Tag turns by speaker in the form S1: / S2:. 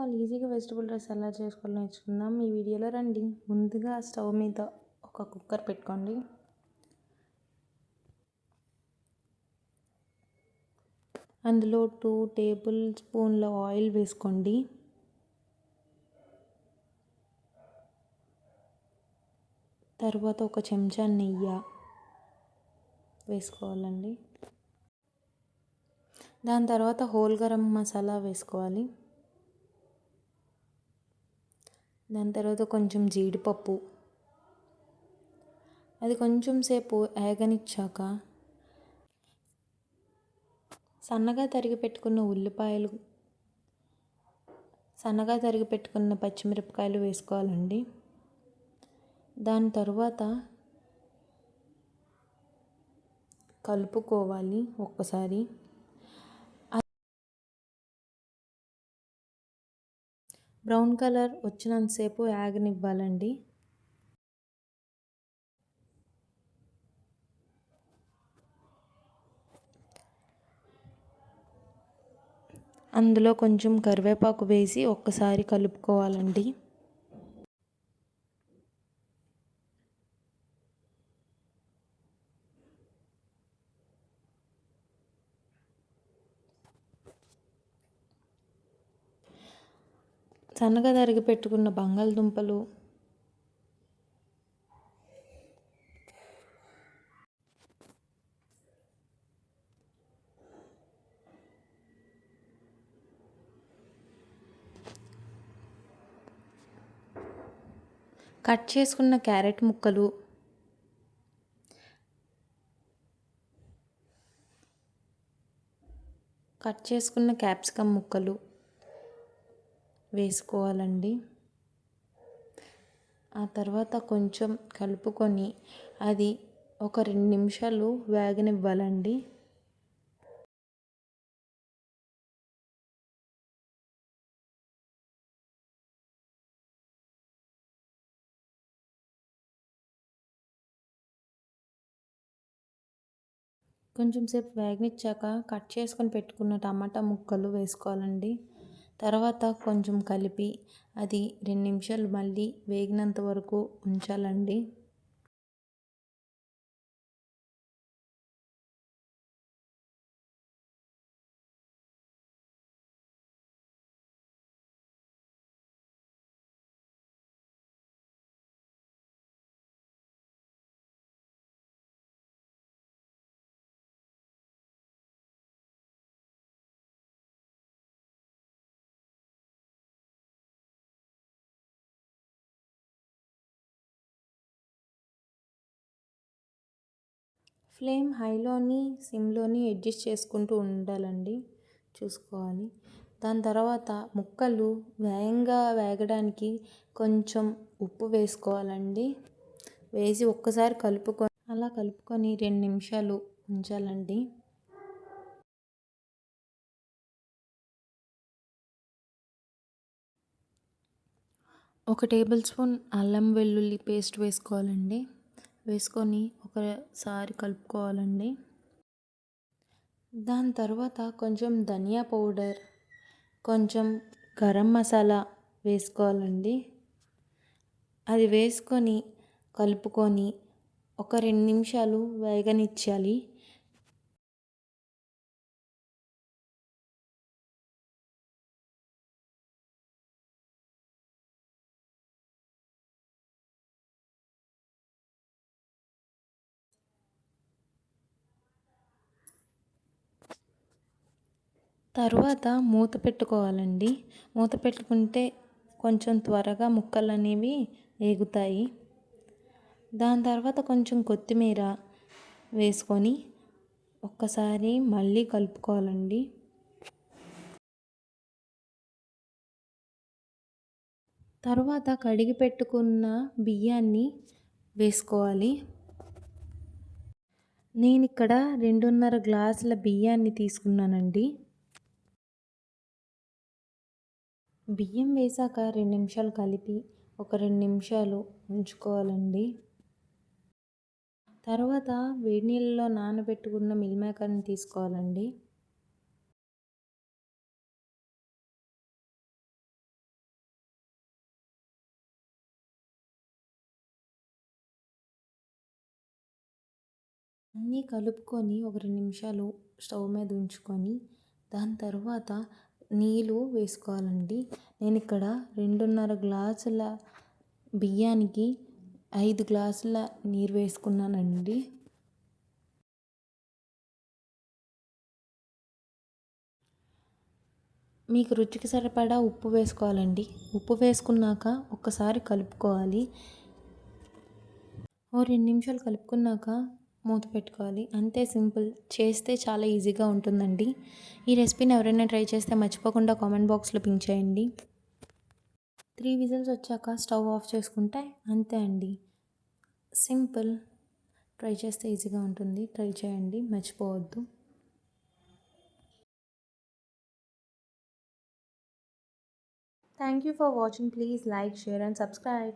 S1: All ఈజీగా vegetable rice ఎలా చేసుకోవాలో నేర్చుకుందాం ఈ వీడియోలో రండి. ముందుగా స్టవ్ మీద ఒక కుక్కర్ పెట్టుకోండి. అందులో 2 టేబుల్ స్పూన్ల ఆయిల్ వేసుకోండి. తర్వాత ఒక చెంచా నెయ్యి వేసుకోవాలండి. దాని తర్వాత హోల్ గరం మసాలా వేసుకోవాలి. దాని తర్వాత కొంచెం జీడిపప్పు, అది కొంచెం సేపు ఏగనిచ్చాక సన్నగా తరిగి పెట్టుకున్న ఉల్లిపాయలు, సన్నగా తరిగి పెట్టుకున్న పచ్చిమిరపకాయలు వేసుకోవాలండి. దాని తర్వాత కలుపుకోవాలి ఒక్కసారి. బ్రౌన్ కలర్ వచ్చినంతసేపు యాగనివ్వాలండి. అందులో కొంచెం కరివేపాకు వేసి ఒక్కసారి కలుపుకోవాలండి. సన్నగా తరిగి పెట్టుకున్న బంగాళదుంపలు, కట్ చేసుకున్న క్యారెట్ ముక్కలు, కట్ చేసుకున్న క్యాప్సికమ్ ముక్కలు వేసుకోవాలండి. ఆ తర్వాత కొంచెం కలుపుకొని అది ఒక 2 నిమిషాలు వేగనివ్వాలండి. కొంచెం సేపు వేగనిచ్చాక కట్ చేసుకొని పెట్టుకున్న టమాటా ముక్కలు వేసుకోవాలండి. తర్వాత కొంచెం కలిపి అది 2 నిమిషాలు మళ్ళీ వేగినంత వరకు ఉంచాలండి. ఫ్లేమ్ హైలోని సిమ్లోని అడ్జస్ట్ చేసుకుంటూ ఉండాలండి, చూసుకోవాలి. దాని తర్వాత ముక్కలు వేగంగా వేగడానికి కొంచెం ఉప్పు వేసుకోవాలండి. వేసి ఒక్కసారి కలుపుకొని 2 నిమిషాలు ఉంచాలండి. ఒక టేబుల్ స్పూన్ అల్లం వెల్లుల్లి పేస్ట్ వేసుకోవాలండి. వేసుకొని ఒకసారి కలుపుకోవాలండి. దాని తర్వాత కొంచెం ధనియా పౌడర్, కొంచెం గరం మసాలా వేసుకోవాలండి. అది వేసుకొని కలుపుకొని ఒక 2 నిమిషాలు వేగనిచ్చాలి. తర్వాత మూత పెట్టుకోవాలండి. మూత పెట్టుకుంటే కొంచెం త్వరగా ముక్కలు అనేవి వేగుతాయి. దాని తర్వాత కొంచెం కొత్తిమీర వేసుకొని ఒక్కసారి మళ్ళీ కలుపుకోవాలండి. తర్వాత కడిగి పెట్టుకున్న బియ్యాన్ని వేసుకోవాలి. నేను ఇక్కడ 2.5 గ్లాసుల బియ్యాన్ని తీసుకున్నానండి. బియ్యం వేసాక 2 నిమిషాలు కలిపి ఒక 2 నిమిషాలు ఉంచుకోవాలండి. తర్వాత వేడి నీళ్ళలో నానబెట్టుకున్న మిల్ మేకర్ని తీసుకోవాలండి. అన్నీ కలుపుకొని ఒక 2 నిమిషాలు స్టవ్ మీద ఉంచుకొని దాని తర్వాత నీళ్ళు వేసుకోవాలండి. నేను ఇక్కడ 2:30 గ్లాసుల బియ్యానికి 5 గ్లాసుల నీరు వేసుకున్నానండి. మీకు రుచికి సరిపడా ఉప్పు వేసుకోవాలండి. ఉప్పు వేసుకున్నాక ఒక్కసారి కలుపుకోవాలి. ఓ 2 నిమిషాలు కలుపుకున్నాక మూత పెట్టుకోవాలి. అంతే సింపుల్. చేస్తే చాలా ఈజీగా ఉంటుందండి. ఈ రెసిపీని ఎవరైనా ట్రై చేస్తే మర్చిపోకుండా కామెంట్ బాక్స్లో పింక్ చేయండి. 3 విజిల్స్ వచ్చాక స్టవ్ ఆఫ్ చేసుకుంటే అంతే అండి. సింపుల్. ట్రై చేస్తే ఈజీగా ఉంటుంది. ట్రై చేయండి, మర్చిపోవద్దు. Thank you for watching. Please like, share and subscribe.